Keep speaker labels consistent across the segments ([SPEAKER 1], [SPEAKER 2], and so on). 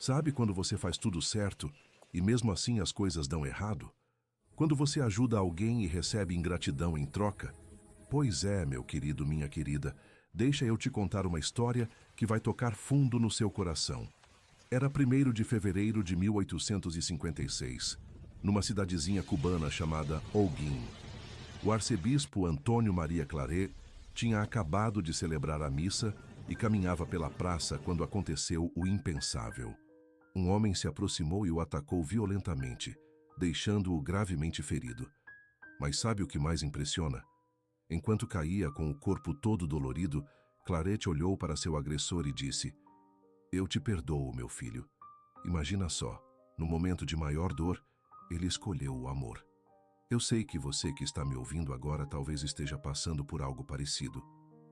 [SPEAKER 1] Sabe quando você faz tudo certo e mesmo assim as coisas dão errado? Quando você ajuda alguém e recebe ingratidão em troca? Pois é, meu querido, minha querida, deixa eu te contar uma história que vai tocar fundo no seu coração. Era 1º de fevereiro de 1856, numa cidadezinha cubana chamada Holguín. O arcebispo Antônio Maria Claret tinha acabado de celebrar a missa e caminhava pela praça quando aconteceu o impensável. Um homem se aproximou e o atacou violentamente, deixando-o gravemente ferido. Mas sabe o que mais impressiona? Enquanto caía com o corpo todo dolorido, Claret olhou para seu agressor e disse: "Eu te perdoo, meu filho." Imagina só, no momento de maior dor, ele escolheu o amor. Eu sei que você que está me ouvindo agora talvez esteja passando por algo parecido.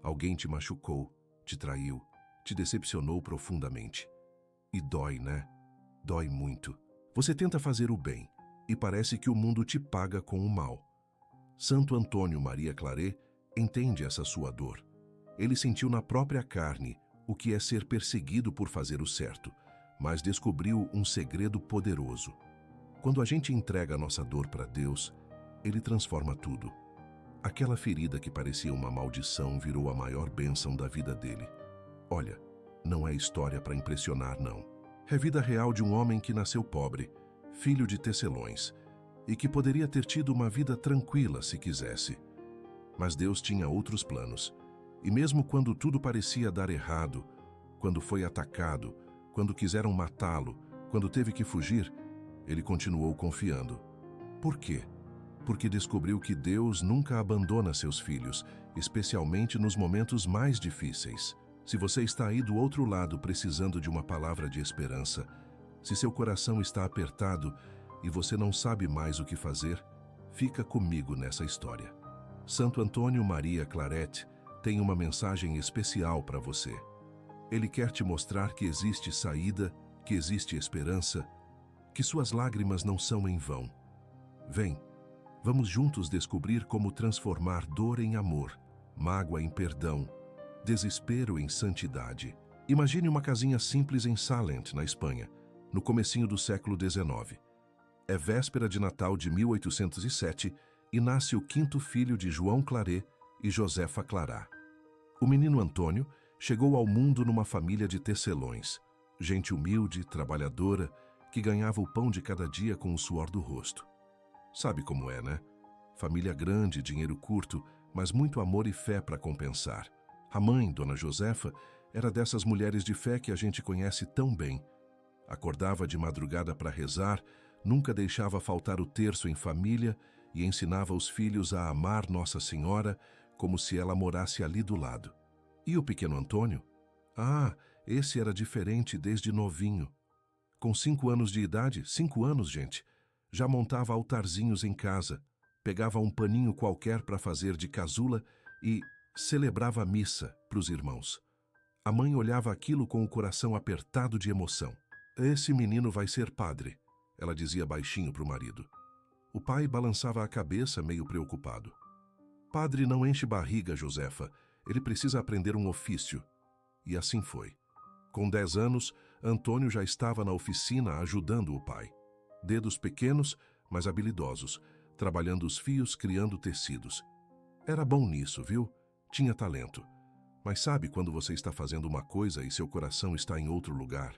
[SPEAKER 1] Alguém te machucou, te traiu, te decepcionou profundamente. E dói, né? Dói muito. Você tenta fazer o bem e parece que o mundo te paga com o mal. Santo Antônio Maria Claret entende essa sua dor. Ele sentiu na própria carne o que é ser perseguido por fazer o certo, mas descobriu um segredo poderoso. Quando a gente entrega a nossa dor para Deus, Ele transforma tudo. Aquela ferida que parecia uma maldição virou a maior bênção da vida dele. Olha, não é história para impressionar, não. É vida real de um homem que nasceu pobre, filho de tecelões, e que poderia ter tido uma vida tranquila se quisesse. Mas Deus tinha outros planos, e mesmo quando tudo parecia dar errado, quando foi atacado, quando quiseram matá-lo, quando teve que fugir, ele continuou confiando. Por quê? Porque descobriu que Deus nunca abandona seus filhos, especialmente nos momentos mais difíceis. Se você está aí do outro lado precisando de uma palavra de esperança, se seu coração está apertado e você não sabe mais o que fazer, fica comigo nessa história. Santo Antônio Maria Claret tem uma mensagem especial para você. Ele quer te mostrar que existe saída, que existe esperança, que suas lágrimas não são em vão. Vem, vamos juntos descobrir como transformar dor em amor, mágoa em perdão, desespero em santidade. Imagine uma casinha simples em Sallent, na Espanha, no comecinho do século XIX. É véspera de Natal de 1807 e nasce o 5º filho de João Claret e Josefa Clará. O menino Antônio chegou ao mundo numa família de tecelões, gente humilde, trabalhadora, que ganhava o pão de cada dia com o suor do rosto. Sabe como é, né? Família grande, dinheiro curto, mas muito amor e fé para compensar. A mãe, Dona Josefa, era dessas mulheres de fé que a gente conhece tão bem. Acordava de madrugada para rezar, nunca deixava faltar o terço em família e ensinava os filhos a amar Nossa Senhora como se ela morasse ali do lado. E o pequeno Antônio? Ah, esse era diferente desde novinho. Com 5 anos de idade, 5 anos, gente, já montava altarzinhos em casa, pegava um paninho qualquer para fazer de casula e celebrava a missa para os irmãos. A mãe olhava aquilo com o coração apertado de emoção. "Esse menino vai ser padre", ela dizia baixinho para o marido. O pai balançava a cabeça meio preocupado. "Padre não enche barriga, Josefa. Ele precisa aprender um ofício." E assim foi. Com 10 anos, Antônio já estava na oficina ajudando o pai. Dedos pequenos, mas habilidosos, trabalhando os fios, criando tecidos. Era bom nisso, viu? Tinha talento. Mas sabe quando você está fazendo uma coisa e seu coração está em outro lugar?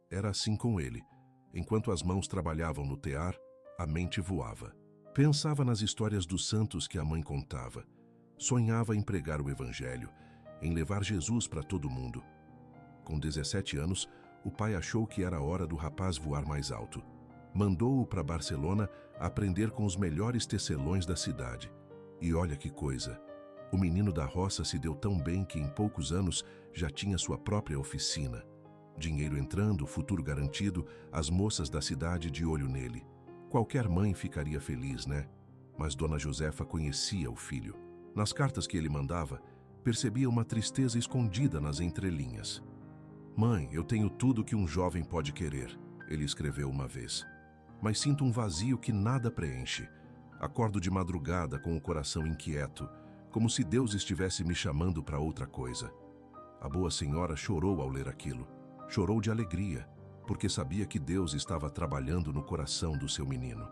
[SPEAKER 1] Era assim com ele. Enquanto as mãos trabalhavam no tear, a mente voava. Pensava nas histórias dos santos que a mãe contava. Sonhava em pregar o evangelho, em levar Jesus para todo mundo. Com 17 anos, o pai achou que era hora do rapaz voar mais alto. Mandou-o para Barcelona aprender com os melhores tecelões da cidade. E olha que coisa! O menino da roça se deu tão bem que em poucos anos já tinha sua própria oficina. Dinheiro entrando, futuro garantido, as moças da cidade de olho nele. Qualquer mãe ficaria feliz, né? Mas Dona Josefa conhecia o filho. Nas cartas que ele mandava, percebia uma tristeza escondida nas entrelinhas. "Mãe, eu tenho tudo que um jovem pode querer", ele escreveu uma vez. "Mas sinto um vazio que nada preenche. Acordo de madrugada com o coração inquieto, como se Deus estivesse me chamando para outra coisa." A boa senhora chorou ao ler aquilo. Chorou de alegria. porque sabia que Deus estava trabalhando no coração do seu menino.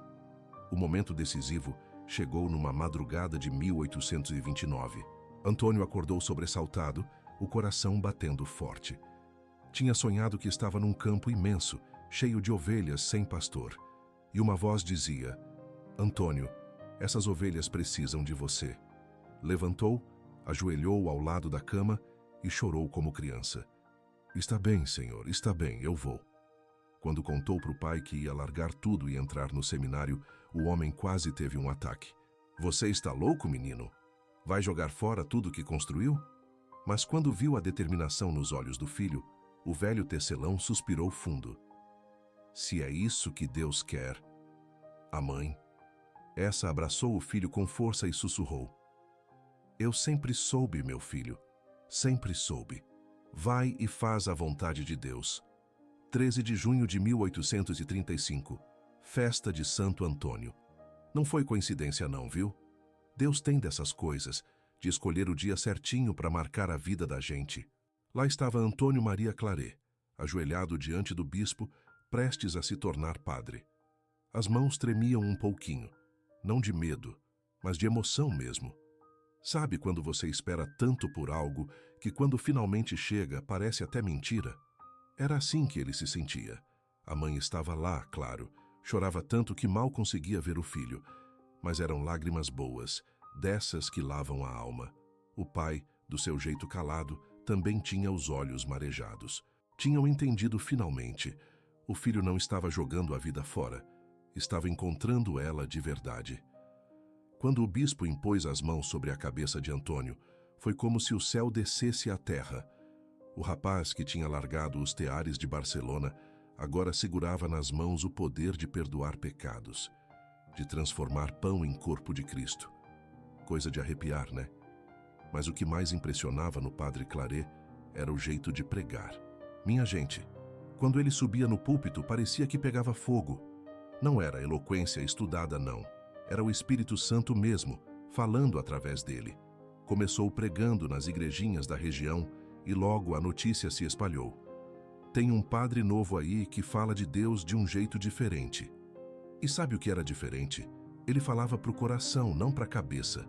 [SPEAKER 1] O momento decisivo chegou numa madrugada de 1829. Antônio acordou sobressaltado, o coração batendo forte. Tinha sonhado que estava num campo imenso, cheio de ovelhas sem pastor. E uma voz dizia: Antônio, essas ovelhas precisam de você. Levantou, ajoelhou ao lado da cama e chorou como criança. Está bem, senhor, está bem, eu vou. Quando contou para o pai que ia largar tudo e entrar no seminário, o homem quase teve um ataque. Você está louco, menino? Vai jogar fora tudo que construiu? Mas quando viu a determinação nos olhos do filho, o velho tecelão suspirou fundo. Se é isso que Deus quer. A mãe, essa abraçou o filho com força e sussurrou: Eu sempre soube, meu filho, sempre soube. Vai e faz a vontade de Deus. 13 de junho de 1835, festa de Santo Antônio. Não foi coincidência não, viu? Deus tem dessas coisas, de escolher o dia certinho para marcar a vida da gente. Lá estava Antônio Maria Claret, ajoelhado diante do bispo, prestes a se tornar padre. As mãos tremiam um pouquinho, não de medo, mas de emoção mesmo. Sabe quando você espera tanto por algo que quando finalmente chega parece até mentira? Era assim que ele se sentia. A mãe estava lá, claro, chorava tanto que mal conseguia ver o filho, mas eram lágrimas boas, dessas que lavam a alma. O pai, do seu jeito calado, também tinha os olhos marejados. Tinham entendido finalmente. O filho não estava jogando a vida fora, estava encontrando ela de verdade. Quando o bispo impôs as mãos sobre a cabeça de Antônio, foi como se o céu descesse à terra. O rapaz que tinha largado os teares de Barcelona agora segurava nas mãos o poder de perdoar pecados, de transformar pão em corpo de Cristo. Coisa de arrepiar, né? Mas o que mais impressionava no padre Claret era o jeito de pregar. Minha gente, quando ele subia no púlpito parecia que pegava fogo. Não era eloquência estudada, não. Era o Espírito Santo mesmo, falando através dele. Começou pregando nas igrejinhas da região e logo a notícia se espalhou. Tem um padre novo aí que fala de Deus de um jeito diferente. E sabe o que era diferente? Ele falava para o coração, não para a cabeça.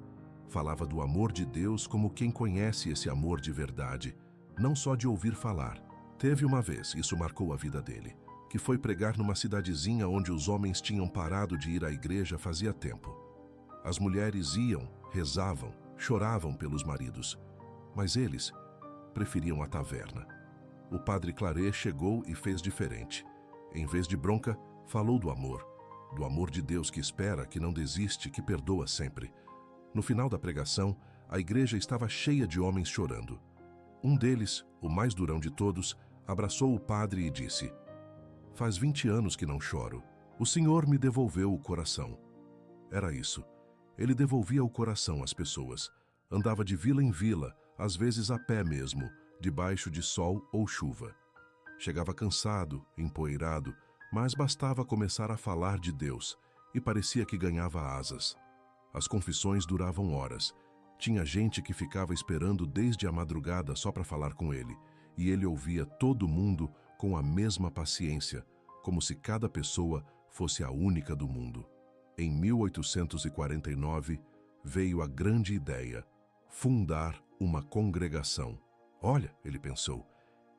[SPEAKER 1] Falava do amor de Deus como quem conhece esse amor de verdade, não só de ouvir falar. Teve uma vez, isso marcou a vida dele, que foi pregar numa cidadezinha onde os homens tinham parado de ir à igreja fazia tempo. As mulheres iam, rezavam, choravam pelos maridos, mas eles preferiam a taverna. O padre Claret chegou e fez diferente. Em vez de bronca, falou do amor de Deus que espera, que não desiste, que perdoa sempre. No final da pregação, a igreja estava cheia de homens chorando. Um deles, o mais durão de todos, abraçou o padre e disse: Faz 20 anos que não choro. O Senhor me devolveu o coração. Era isso. Ele devolvia o coração às pessoas. Andava de vila em vila, às vezes a pé mesmo, debaixo de sol ou chuva. Chegava cansado, empoeirado, mas bastava começar a falar de Deus e parecia que ganhava asas. As confissões duravam horas. Tinha gente que ficava esperando desde a madrugada só para falar com ele, e ele ouvia todo mundo com a mesma paciência, como se cada pessoa fosse a única do mundo. Em 1849, veio a grande ideia: fundar uma congregação. Olha, ele pensou,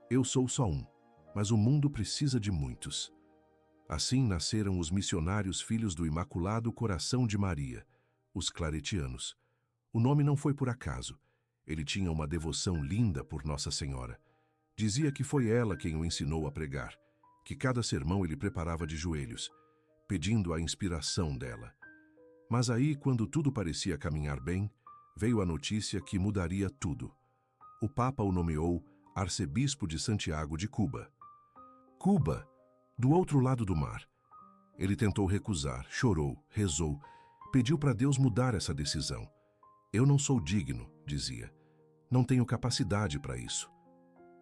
[SPEAKER 1] eu sou só um, mas o mundo precisa de muitos. Assim nasceram os missionários filhos do Imaculado Coração de Maria, os claretianos. O nome não foi por acaso. Ele tinha uma devoção linda por Nossa Senhora. Dizia que foi ela quem o ensinou a pregar, que cada sermão ele preparava de joelhos, pedindo a inspiração dela. Mas aí, quando tudo parecia caminhar bem, veio a notícia que mudaria tudo. O Papa o nomeou arcebispo de Santiago de Cuba. Cuba, do outro lado do mar. Ele tentou recusar, chorou, rezou, pediu para Deus mudar essa decisão. Eu não sou digno, dizia. Não tenho capacidade para isso.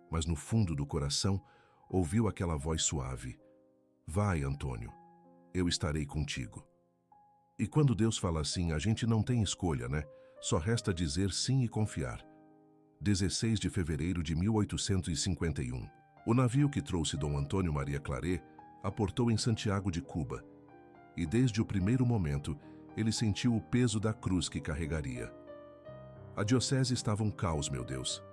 [SPEAKER 1] Mas no fundo do coração, ouviu aquela voz suave. Vai, Antônio, eu estarei contigo. E quando Deus fala assim, a gente não tem escolha, né? Só resta dizer sim e confiar. 16 de fevereiro de 1851. O navio que trouxe Dom Antônio Maria Claret aportou em Santiago de Cuba, e desde o primeiro momento ele sentiu o peso da cruz que carregaria. A diocese estava um caos, meu Deus.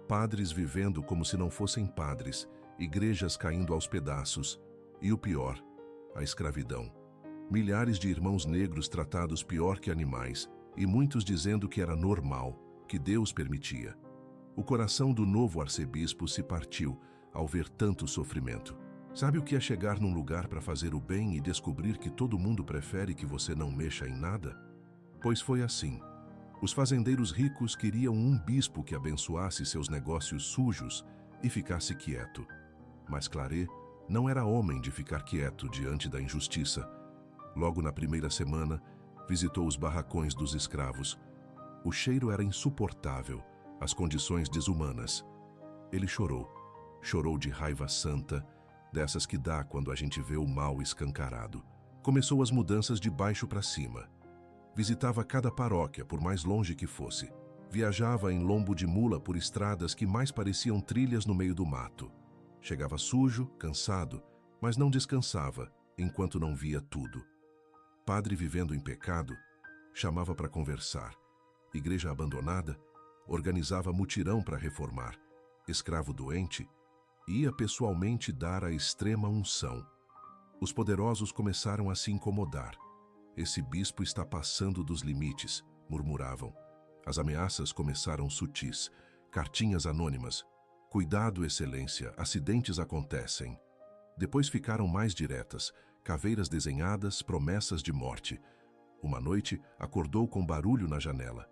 [SPEAKER 1] Padres vivendo como se não fossem padres, igrejas caindo aos pedaços, e o pior, a escravidão. Milhares de irmãos negros tratados pior que animais, e muitos dizendo que era normal, que Deus permitia. O coração do novo arcebispo se partiu ao ver tanto sofrimento. Sabe o que é chegar num lugar para fazer o bem e descobrir que todo mundo prefere que você não mexa em nada? Pois foi assim. Os fazendeiros ricos queriam um bispo que abençoasse seus negócios sujos e ficasse quieto. Mas Claret não era homem de ficar quieto diante da injustiça. Logo na primeira semana, visitou os barracões dos escravos. O cheiro era insuportável, as condições desumanas. Ele chorou. Chorou de raiva santa, dessas que dá quando a gente vê o mal escancarado. Começou as mudanças de baixo para cima. Visitava cada paróquia, por mais longe que fosse. Viajava em lombo de mula por estradas que mais pareciam trilhas no meio do mato. Chegava sujo, cansado, mas não descansava, enquanto não via tudo. Padre vivendo em pecado, chamava para conversar. Igreja abandonada, organizava mutirão para reformar. Escravo doente, ia pessoalmente dar a extrema unção. Os poderosos começaram a se incomodar. Esse bispo está passando dos limites, murmuravam. As ameaças começaram sutis, cartinhas anônimas. Cuidado, excelência, acidentes acontecem. Depois ficaram mais diretas, caveiras desenhadas, promessas de morte. Uma noite, acordou com barulho na janela.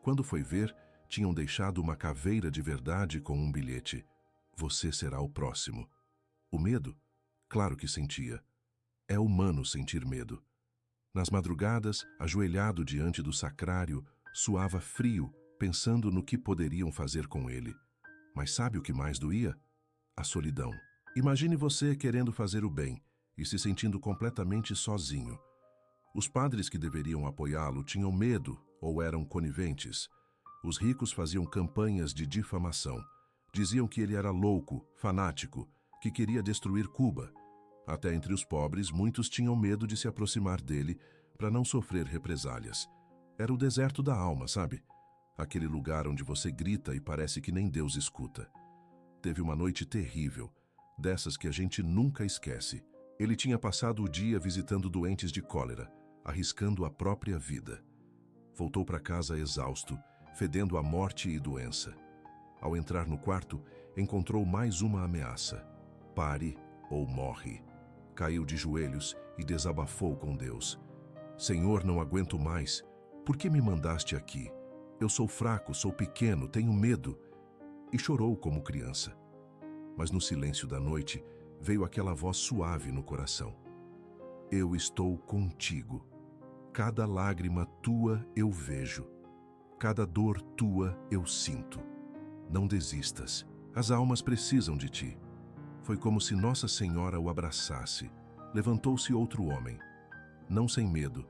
[SPEAKER 1] Quando foi ver, tinham deixado uma caveira de verdade com um bilhete. Você será o próximo. O medo? Claro que sentia. É humano sentir medo. Nas madrugadas, ajoelhado diante do sacrário, suava frio, pensando no que poderiam fazer com ele. Mas sabe o que mais doía? A solidão. Imagine você querendo fazer o bem e se sentindo completamente sozinho. Os padres que deveriam apoiá-lo tinham medo ou eram coniventes. Os ricos faziam campanhas de difamação. Diziam que ele era louco, fanático, que queria destruir Cuba. Até entre os pobres, muitos tinham medo de se aproximar dele para não sofrer represálias. Era o deserto da alma, sabe? Aquele lugar onde você grita e parece que nem Deus escuta. Teve uma noite terrível, dessas que a gente nunca esquece. Ele tinha passado o dia visitando doentes de cólera, arriscando a própria vida. Voltou para casa exausto, fedendo a morte e doença. Ao entrar no quarto, encontrou mais uma ameaça. Pare ou morre. Caiu de joelhos e desabafou com Deus. Senhor, não aguento mais. Por que me mandaste aqui? Eu sou fraco, sou pequeno, tenho medo. E chorou como criança. Mas no silêncio da noite, veio aquela voz suave no coração. Eu estou contigo. Cada lágrima tua eu vejo. Cada dor tua eu sinto. Não desistas. As almas precisam de ti. Foi como se Nossa Senhora o abraçasse. Levantou-se outro homem. Não sem medo,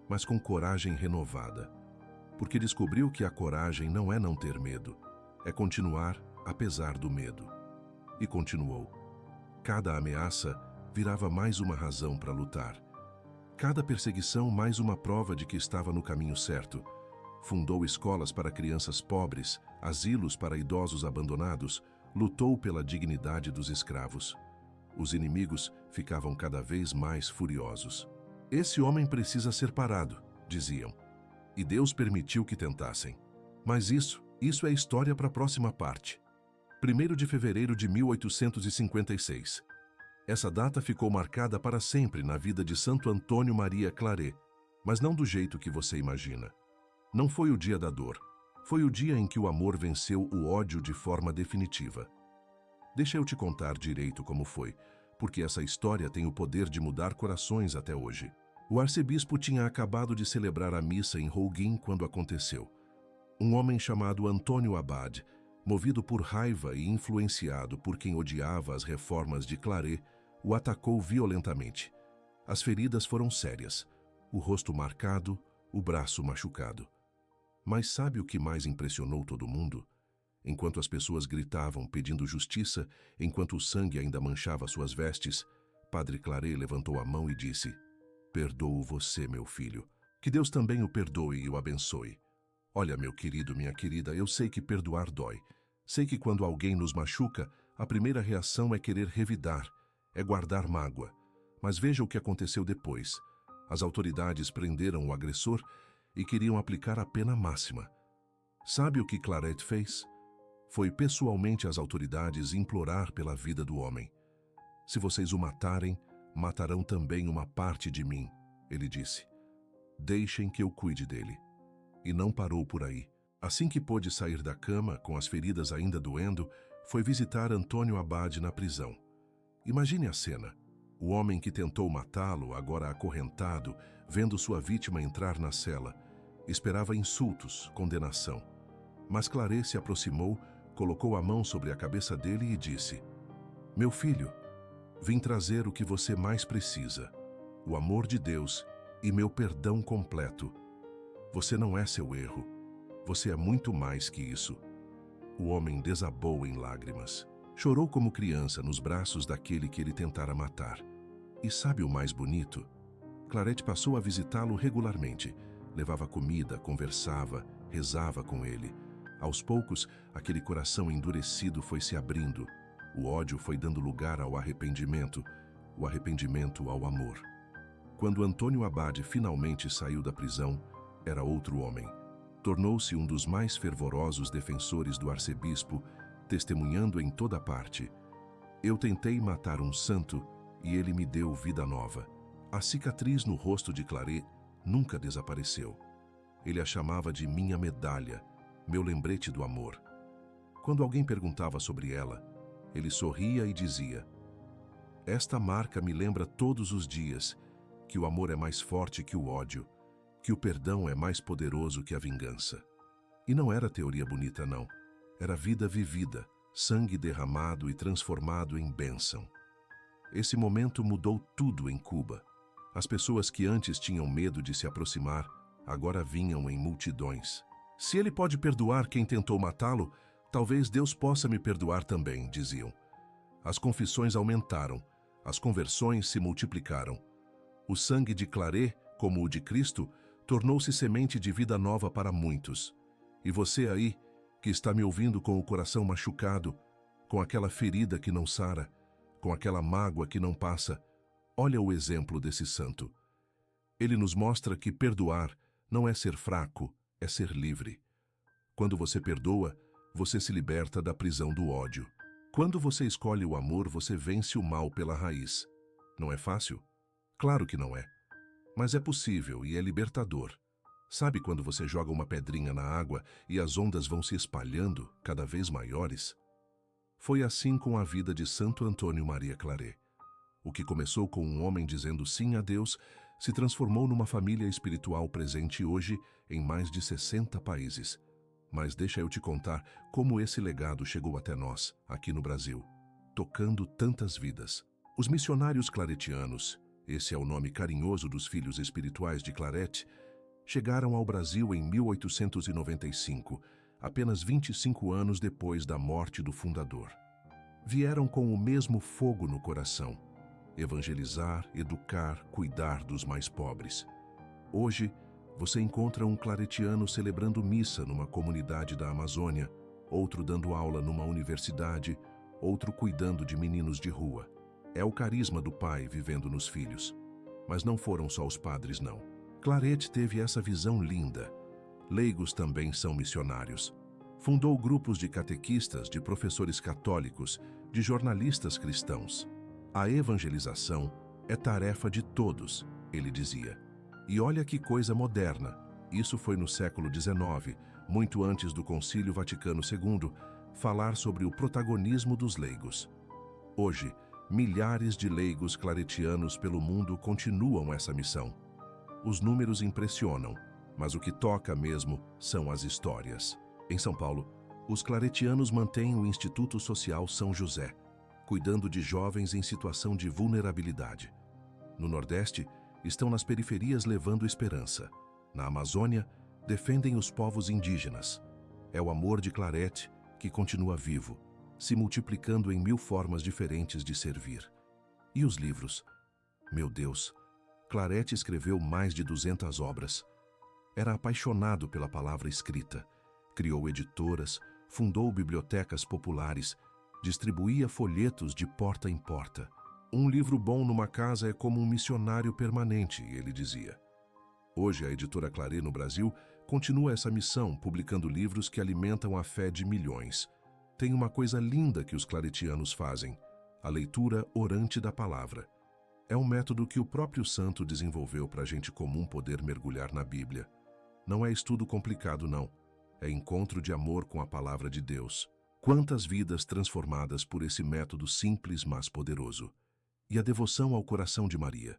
[SPEAKER 1] mas com coragem renovada. Porque descobriu que a coragem não é não ter medo. É continuar apesar do medo. E continuou. Cada ameaça virava mais uma razão para lutar. Cada perseguição mais uma prova de que estava no caminho certo. Fundou escolas para crianças pobres, asilos para idosos abandonados, lutou pela dignidade dos escravos. Os inimigos ficavam cada vez mais furiosos. Esse homem precisa ser parado, diziam. E Deus permitiu que tentassem. Mas isso é história para a próxima parte. 1º de fevereiro de 1856. Essa data ficou marcada para sempre na vida de Santo Antônio Maria Claret, mas não do jeito que você imagina. Não foi o dia da dor. Foi o dia em que o amor venceu o ódio de forma definitiva. Deixa eu te contar direito como foi, porque essa história tem o poder de mudar corações até hoje. O arcebispo tinha acabado de celebrar a missa em Holguín quando aconteceu. Um homem chamado Antônio Abad, movido por raiva e influenciado por quem odiava as reformas de Claret, o atacou violentamente. As feridas foram sérias, o rosto marcado, o braço machucado. Mas sabe o que mais impressionou todo mundo? Enquanto as pessoas gritavam pedindo justiça, enquanto o sangue ainda manchava suas vestes, Padre Claret levantou a mão e disse: "Perdoo você, meu filho. Que Deus também o perdoe e o abençoe. Olha, meu querido, minha querida, eu sei que perdoar dói. Sei que quando alguém nos machuca, a primeira reação é querer revidar, é guardar mágoa. Mas veja o que aconteceu depois. As autoridades prenderam o agressor e queriam aplicar a pena máxima. Sabe o que Claret fez? Foi pessoalmente às autoridades implorar pela vida do homem. Se vocês o matarem, matarão também uma parte de mim, ele disse. Deixem que eu cuide dele. E não parou por aí. Assim que pôde sair da cama, com as feridas ainda doendo, foi visitar Antônio Abade na prisão. Imagine a cena. O homem que tentou matá-lo, agora acorrentado, vendo sua vítima entrar na cela, esperava insultos, condenação. Mas Claret se aproximou, colocou a mão sobre a cabeça dele e disse: "Meu filho, vim trazer o que você mais precisa, o amor de Deus e meu perdão completo. Você não é seu erro. Você é muito mais que isso." O homem desabou em lágrimas. Chorou como criança nos braços daquele que ele tentara matar. E sabe o mais bonito? Claret passou a visitá-lo regularmente. Levava comida, conversava, rezava com ele. Aos poucos, aquele coração endurecido foi se abrindo. O ódio foi dando lugar ao arrependimento, o arrependimento ao amor. Quando Antônio Abade finalmente saiu da prisão, era outro homem. Tornou-se um dos mais fervorosos defensores do arcebispo, testemunhando em toda parte: "Eu tentei matar um santo e ele me deu vida nova." A cicatriz no rosto de Claret nunca desapareceu. Ele a chamava de minha medalha, meu lembrete do amor. Quando alguém perguntava sobre ela, ele sorria e dizia: "Esta marca me lembra todos os dias que o amor é mais forte que o ódio, que o perdão é mais poderoso que a vingança." E não era teoria bonita, não. Era vida vivida, sangue derramado e transformado em bênção. Esse momento mudou tudo em Cuba. As pessoas que antes tinham medo de se aproximar, agora vinham em multidões. "Se ele pode perdoar quem tentou matá-lo, talvez Deus possa me perdoar também", diziam. As confissões aumentaram, as conversões se multiplicaram. O sangue de Claret, como o de Cristo, tornou-se semente de vida nova para muitos. E você aí, que está me ouvindo com o coração machucado, com aquela ferida que não sara, com aquela mágoa que não passa, olha o exemplo desse santo. Ele nos mostra que perdoar não é ser fraco, é ser livre. Quando você perdoa, você se liberta da prisão do ódio. Quando você escolhe o amor, você vence o mal pela raiz. Não é fácil? Claro que não é. Mas é possível e é libertador. Sabe quando você joga uma pedrinha na água e as ondas vão se espalhando, cada vez maiores? Foi assim com a vida de Santo Antônio Maria Claret. O que começou com um homem dizendo sim a Deus, se transformou numa família espiritual presente hoje em mais de 60 países. Mas deixa eu te contar como esse legado chegou até nós, aqui no Brasil, tocando tantas vidas. Os missionários claretianos, esse é o nome carinhoso dos filhos espirituais de Claret, chegaram ao Brasil em 1895, apenas 25 anos depois da morte do fundador. Vieram com o mesmo fogo no coração: evangelizar, educar, cuidar dos mais pobres. Hoje, você encontra um claretiano celebrando missa numa comunidade da Amazônia, outro dando aula numa universidade, outro cuidando de meninos de rua. É o carisma do Pai vivendo nos filhos. Mas não foram só os padres, não. Claret teve essa visão linda. Leigos também são missionários. Fundou grupos de catequistas, de professores católicos, de jornalistas cristãos. A evangelização é tarefa de todos, ele dizia. E olha que coisa moderna. Isso foi no século XIX, muito antes do Concílio Vaticano II, falar sobre o protagonismo dos leigos. Hoje, milhares de leigos claretianos pelo mundo continuam essa missão. Os números impressionam, mas o que toca mesmo são as histórias. Em São Paulo, os claretianos mantêm o Instituto Social São José, cuidando de jovens em situação de vulnerabilidade. No Nordeste, estão nas periferias levando esperança. Na Amazônia, defendem os povos indígenas. É o amor de Claret, que continua vivo, se multiplicando em 1000 formas diferentes de servir. E os livros? Meu Deus, Claret escreveu mais de 200 obras. Era apaixonado pela palavra escrita. Criou editoras, fundou bibliotecas populares, distribuía folhetos de porta em porta. Um livro bom numa casa é como um missionário permanente, ele dizia. Hoje, a editora Claret no Brasil continua essa missão, publicando livros que alimentam a fé de milhões. Tem uma coisa linda que os claretianos fazem: a leitura orante da palavra. É um método que o próprio santo desenvolveu para a gente comum poder mergulhar na Bíblia. Não é estudo complicado, não. É encontro de amor com a palavra de Deus. Quantas vidas transformadas por esse método simples, mas poderoso. E a devoção ao coração de Maria.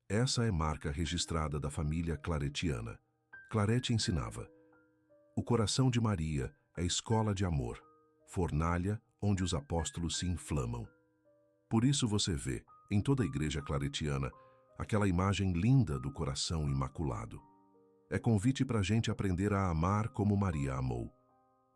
[SPEAKER 1] Essa é marca registrada da família claretiana. Claret ensinava: o coração de Maria é escola de amor, fornalha onde os apóstolos se inflamam. Por isso você vê, em toda a igreja claretiana, aquela imagem linda do coração imaculado. É convite para a gente aprender a amar como Maria amou.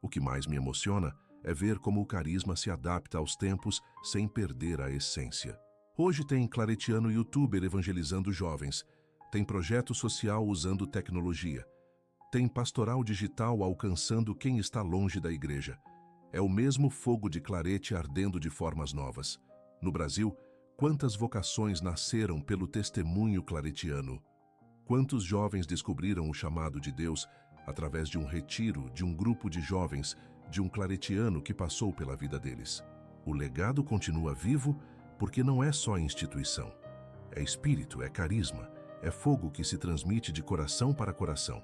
[SPEAKER 1] O que mais me emociona é ver como o carisma se adapta aos tempos sem perder a essência. Hoje tem claretiano youtuber evangelizando jovens, tem projeto social usando tecnologia, tem pastoral digital alcançando quem está longe da igreja. É o mesmo fogo de Claret ardendo de formas novas. No Brasil, quantas vocações nasceram pelo testemunho claretiano? Quantos jovens descobriram o chamado de Deus através de um retiro, de um grupo de jovens, de um claretiano que passou pela vida deles? O legado continua vivo porque não é só instituição. É espírito, é carisma, é fogo que se transmite de coração para coração.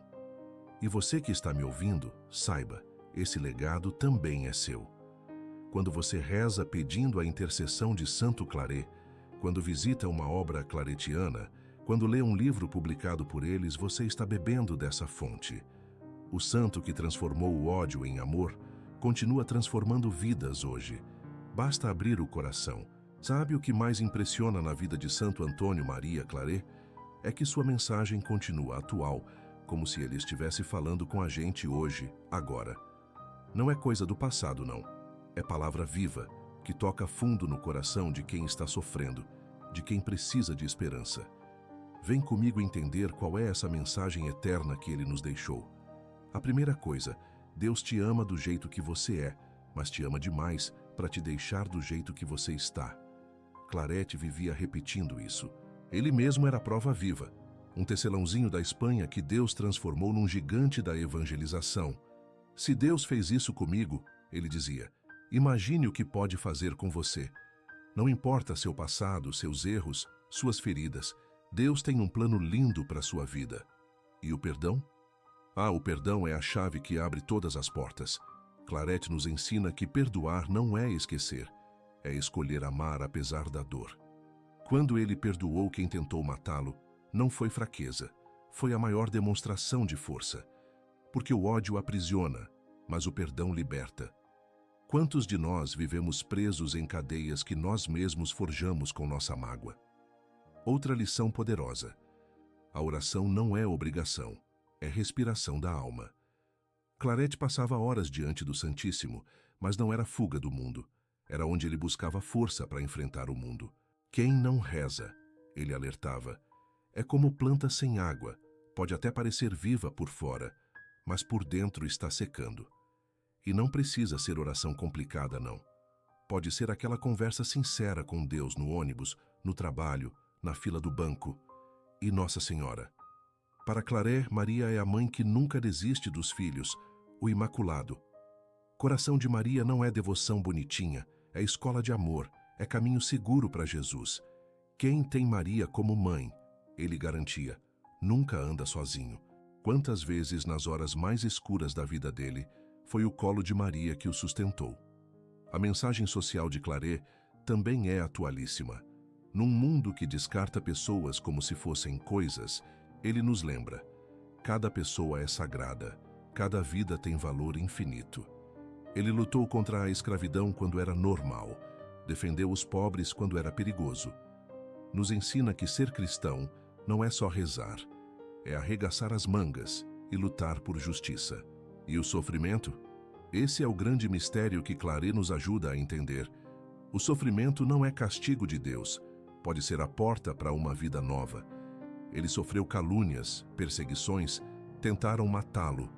[SPEAKER 1] E você que está me ouvindo, saiba, esse legado também é seu. Quando você reza pedindo a intercessão de Santo Claret, quando visita uma obra claretiana, quando lê um livro publicado por eles, você está bebendo dessa fonte. O santo que transformou o ódio em amor continua transformando vidas hoje. Basta abrir o coração. Sabe o que mais impressiona na vida de Santo Antônio Maria Claret? É que sua mensagem continua atual, como se ele estivesse falando com a gente hoje, agora. Não é coisa do passado, não. É palavra viva, que toca fundo no coração de quem está sofrendo, de quem precisa de esperança. Vem comigo entender qual é essa mensagem eterna que ele nos deixou. A primeira coisa, Deus te ama do jeito que você é, mas te ama demais para te deixar do jeito que você está. Claret vivia repetindo isso. Ele mesmo era a prova viva, um tecelãozinho da Espanha que Deus transformou num gigante da evangelização. Se Deus fez isso comigo, ele dizia, imagine o que pode fazer com você. Não importa seu passado, seus erros, suas feridas, Deus tem um plano lindo para sua vida. E o perdão? O perdão é a chave que abre todas as portas. Claret nos ensina que perdoar não é esquecer, é escolher amar apesar da dor. Quando ele perdoou quem tentou matá-lo, não foi fraqueza, foi a maior demonstração de força. Porque o ódio aprisiona, mas o perdão liberta. Quantos de nós vivemos presos em cadeias que nós mesmos forjamos com nossa mágoa? Outra lição poderosa. A oração não é obrigação, é respiração da alma. Claret passava horas diante do Santíssimo, mas não era fuga do mundo. Era onde ele buscava força para enfrentar o mundo. Quem não reza, ele alertava, é como planta sem água, pode até parecer viva por fora, mas por dentro está secando. E não precisa ser oração complicada, não. Pode ser aquela conversa sincera com Deus no ônibus, no trabalho, na fila do banco. E Nossa Senhora. Para Claret, Maria é a mãe que nunca desiste dos filhos, o Imaculado. Coração de Maria não é devoção bonitinha, é escola de amor, é caminho seguro para Jesus. Quem tem Maria como mãe, ele garantia, nunca anda sozinho. Quantas vezes nas horas mais escuras da vida dele, foi o colo de Maria que o sustentou. A mensagem social de Claret também é atualíssima. Num mundo que descarta pessoas como se fossem coisas, ele nos lembra, cada pessoa é sagrada, cada vida tem valor infinito. Ele lutou contra a escravidão quando era normal, defendeu os pobres quando era perigoso. Nos ensina que ser cristão não é só rezar, é arregaçar as mangas e lutar por justiça. E o sofrimento? Esse é o grande mistério que Claret nos ajuda a entender. O sofrimento não é castigo de Deus, pode ser a porta para uma vida nova. Ele sofreu calúnias, perseguições, tentaram matá-lo,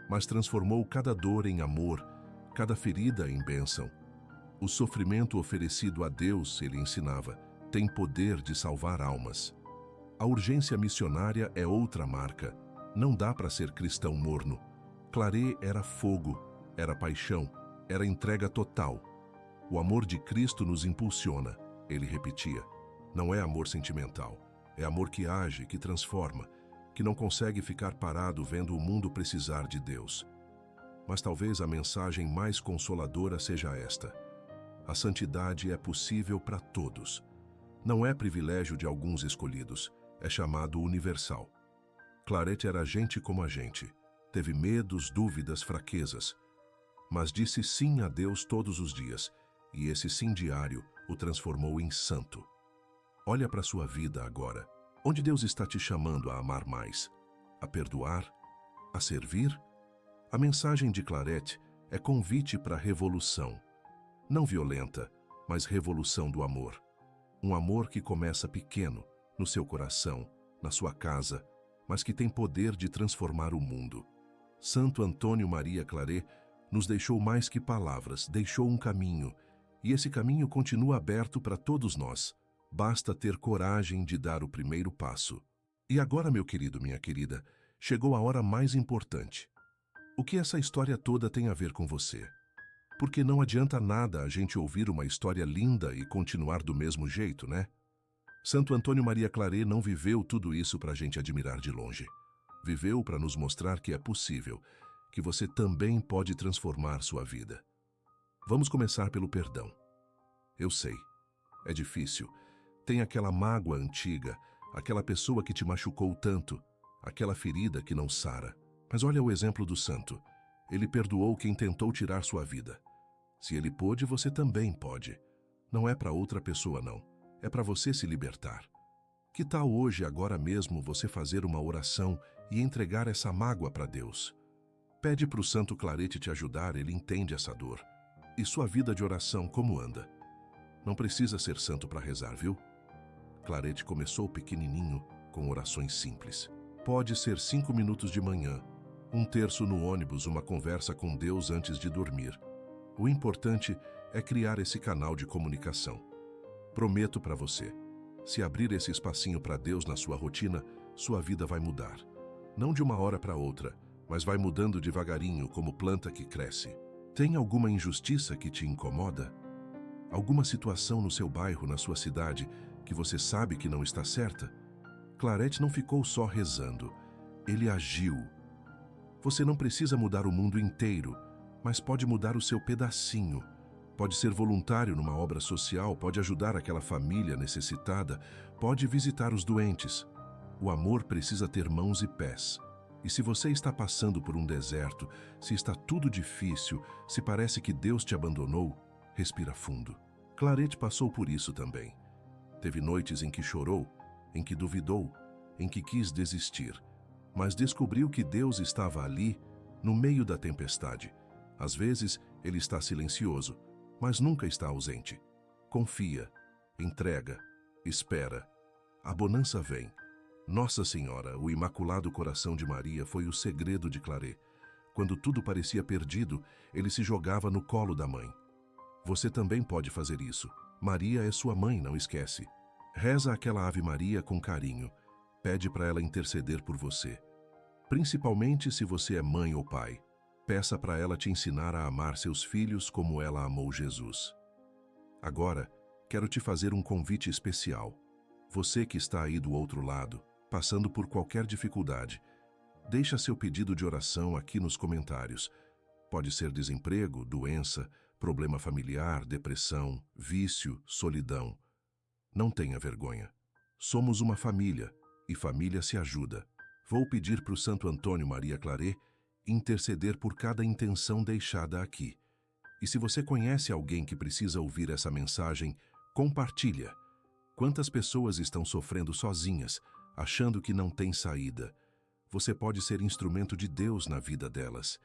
[SPEAKER 1] mas transformou cada dor em amor, cada ferida em bênção. O sofrimento oferecido a Deus, ele ensinava, tem poder de salvar almas. A urgência missionária é outra marca. Não dá para ser cristão morno. Claret era fogo, era paixão, era entrega total. O amor de Cristo nos impulsiona, ele repetia. Não é amor sentimental, é amor que age, que transforma, que não consegue ficar parado vendo o mundo precisar de Deus. Mas talvez a mensagem mais consoladora seja esta: a santidade é possível para todos. Não é privilégio de alguns escolhidos, é chamado universal. Claret era gente como a gente, teve medos, dúvidas, fraquezas, mas disse sim a Deus todos os dias, e esse sim diário o transformou em santo. Olha para a sua vida agora. Onde Deus está te chamando a amar mais? A perdoar? A servir? A mensagem de Claret é convite para a revolução. Não violenta, mas revolução do amor. Um amor que começa pequeno, no seu coração, na sua casa, mas que tem poder de transformar o mundo. Santo Antônio Maria Claret nos deixou mais que palavras, deixou um caminho, e esse caminho continua aberto para todos nós. Basta ter coragem de dar o primeiro passo. E agora, meu querido, minha querida, chegou a hora mais importante. O que essa história toda tem a ver com você? Porque não adianta nada a gente ouvir uma história linda e continuar do mesmo jeito, né? Santo Antônio Maria Claret não viveu tudo isso para a gente admirar de longe. Viveu para nos mostrar que é possível, que você também pode transformar sua vida. Vamos começar pelo perdão. Eu sei, é difícil. Tem aquela mágoa antiga, aquela pessoa que te machucou tanto, aquela ferida que não sara. Mas olha o exemplo do santo. Ele perdoou quem tentou tirar sua vida. Se ele pôde, você também pode. Não é para outra pessoa, não. É para você se libertar. Que tal hoje, agora mesmo, você fazer uma oração e entregar essa mágoa para Deus? Pede para o Santo Claret te ajudar, ele entende essa dor. E sua vida de oração, como anda? Não precisa ser santo para rezar, viu? Claret começou pequenininho, com orações simples. Pode ser 5 minutos de manhã, um terço no ônibus, uma conversa com Deus antes de dormir. O importante é criar esse canal de comunicação. Prometo para você, se abrir esse espacinho para Deus na sua rotina, sua vida vai mudar. Não de uma hora para outra, mas vai mudando devagarinho, como planta que cresce. Tem alguma injustiça que te incomoda? Alguma situação no seu bairro, na sua cidade, que você sabe que não está certa? Claret não ficou só rezando, ele agiu. Você não precisa mudar o mundo inteiro, mas pode mudar o seu pedacinho. Pode ser voluntário numa obra social, pode ajudar aquela família necessitada, pode visitar os doentes. O amor precisa ter mãos e pés. E se você está passando por um deserto, se está tudo difícil, se parece que Deus te abandonou, respira fundo. Claret passou por isso também. Teve noites em que chorou, em que duvidou, em que quis desistir, mas descobriu que Deus estava ali, no meio da tempestade. Às vezes, ele está silencioso, mas nunca está ausente. Confia, entrega, espera. A bonança vem. Nossa Senhora, o Imaculado Coração de Maria, foi o segredo de Claret. Quando tudo parecia perdido, ele se jogava no colo da mãe. Você também pode fazer isso. Maria é sua mãe, não esquece. Reza aquela Ave Maria com carinho. Pede para ela interceder por você. Principalmente se você é mãe ou pai. Peça para ela te ensinar a amar seus filhos como ela amou Jesus. Agora, quero te fazer um convite especial. Você que está aí do outro lado, passando por qualquer dificuldade, deixa seu pedido de oração aqui nos comentários. Pode ser desemprego, doença, problema familiar, depressão, vício, solidão. Não tenha vergonha. Somos uma família, e família se ajuda. Vou pedir para o Santo Antônio Maria Claret interceder por cada intenção deixada aqui. E se você conhece alguém que precisa ouvir essa mensagem, compartilha. Quantas pessoas estão sofrendo sozinhas, achando que não tem saída? Você pode ser instrumento de Deus na vida delas.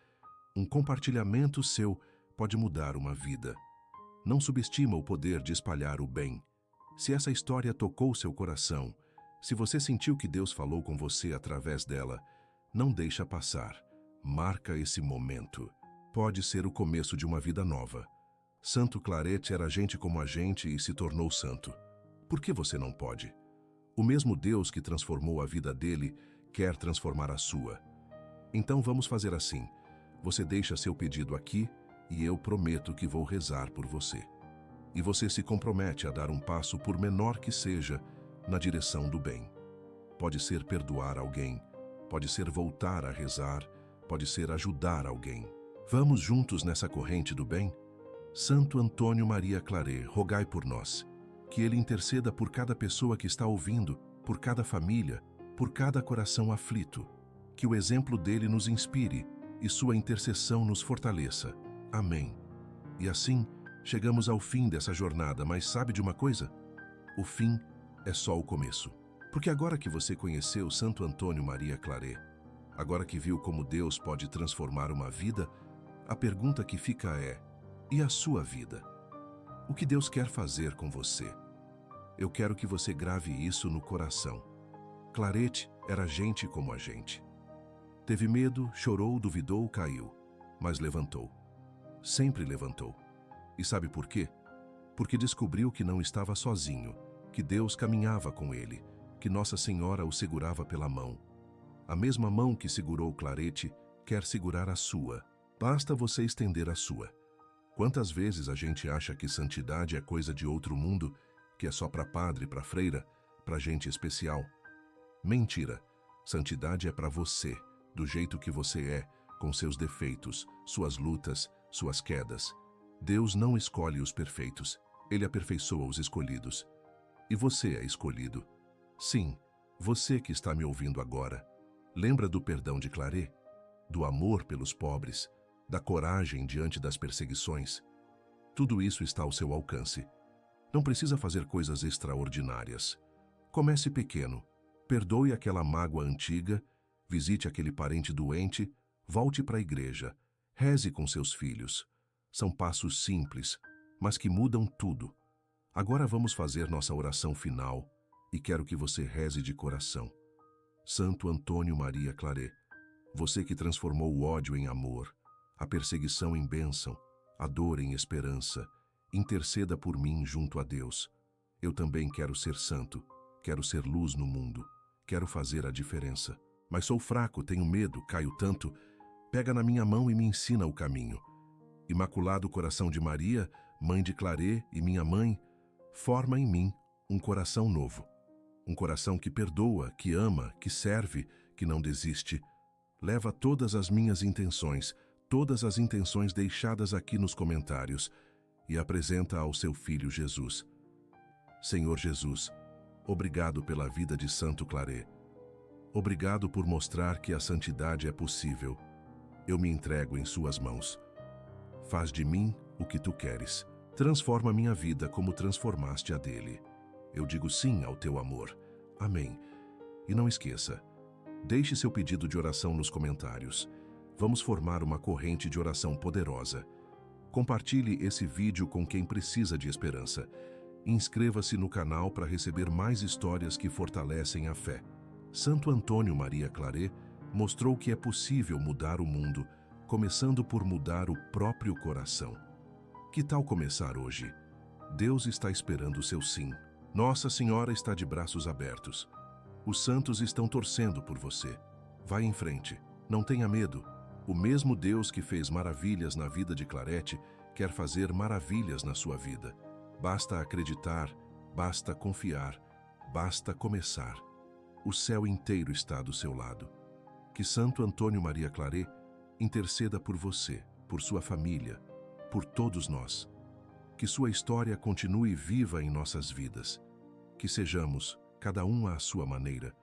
[SPEAKER 1] Um compartilhamento seu pode mudar uma vida. Não subestima o poder de espalhar o bem. Se essa história tocou seu coração, se você sentiu que Deus falou com você através dela, não deixa passar. Marca esse momento. Pode ser o começo de uma vida nova. Santo Claret era gente como a gente e se tornou santo. Por que você não pode? O mesmo Deus que transformou a vida dele quer transformar a sua. Então vamos fazer assim. Você deixa seu pedido aqui e eu prometo que vou rezar por você. E você se compromete a dar um passo, por menor que seja, na direção do bem. Pode ser perdoar alguém, pode ser voltar a rezar, pode ser ajudar alguém. Vamos juntos nessa corrente do bem? Santo Antônio Maria Claret, rogai por nós, que ele interceda por cada pessoa que está ouvindo, por cada família, por cada coração aflito. Que o exemplo dele nos inspire e sua intercessão nos fortaleça. Amém. E assim, chegamos ao fim dessa jornada, mas sabe de uma coisa? O fim é só o começo. Porque agora que você conheceu Santo Antônio Maria Claret, agora que viu como Deus pode transformar uma vida, a pergunta que fica é: e a sua vida? O que Deus quer fazer com você? Eu quero que você grave isso no coração. Claret era gente como a gente. Teve medo, chorou, duvidou, caiu, mas levantou. Sempre levantou. E sabe por quê? Porque descobriu que não estava sozinho, que Deus caminhava com ele, que Nossa Senhora o segurava pela mão. A mesma mão que segurou Claret quer segurar a sua. Basta você estender a sua. Quantas vezes a gente acha que santidade é coisa de outro mundo, que é só para padre, para freira, para gente especial? Mentira. Santidade é para você, do jeito que você é, com seus defeitos, suas lutas, suas quedas. Deus não escolhe os perfeitos, ele aperfeiçoa os escolhidos. E você é escolhido. Sim, você que está me ouvindo agora. Lembra do perdão de Claret? Do amor pelos pobres, da coragem diante das perseguições? Tudo isso está ao seu alcance. Não precisa fazer coisas extraordinárias. Comece pequeno. Perdoe aquela mágoa antiga, visite aquele parente doente, volte para a igreja, reze com seus filhos. São passos simples, mas que mudam tudo. Agora vamos fazer nossa oração final e quero que você reze de coração. Santo Antônio Maria Claret, você que transformou o ódio em amor, a perseguição em bênção, a dor em esperança, interceda por mim junto a Deus. Eu também quero ser santo, quero ser luz no mundo, quero fazer a diferença. Mas sou fraco, tenho medo, caio tanto. Pega na minha mão e me ensina o caminho. Imaculado Coração de Maria, Mãe de Claret e minha mãe, forma em mim um coração novo. Um coração que perdoa, que ama, que serve, que não desiste. Leva todas as minhas intenções, todas as intenções deixadas aqui nos comentários, e apresenta ao seu Filho Jesus. Senhor Jesus, obrigado pela vida de Santo Claret. Obrigado por mostrar que a santidade é possível. Eu me entrego em suas mãos. Faz de mim o que tu queres. Transforma minha vida como transformaste a dele. Eu digo sim ao teu amor. Amém. E não esqueça, deixe seu pedido de oração nos comentários. Vamos formar uma corrente de oração poderosa. Compartilhe esse vídeo com quem precisa de esperança. Inscreva-se no canal para receber mais histórias que fortalecem a fé. Santo Antônio Maria Claret mostrou que é possível mudar o mundo, começando por mudar o próprio coração. Que tal começar hoje? Deus está esperando o seu sim. Nossa Senhora está de braços abertos. Os santos estão torcendo por você. Vai em frente. Não tenha medo. O mesmo Deus que fez maravilhas na vida de Claret quer fazer maravilhas na sua vida. Basta acreditar, basta confiar, basta começar. O céu inteiro está do seu lado. Que Santo Antônio Maria Claret interceda por você, por sua família, por todos nós. Que sua história continue viva em nossas vidas. Que sejamos, cada um à sua maneira,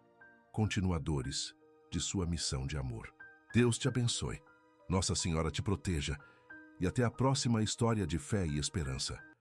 [SPEAKER 1] continuadores de sua missão de amor. Deus te abençoe, Nossa Senhora te proteja e até a próxima história de fé e esperança.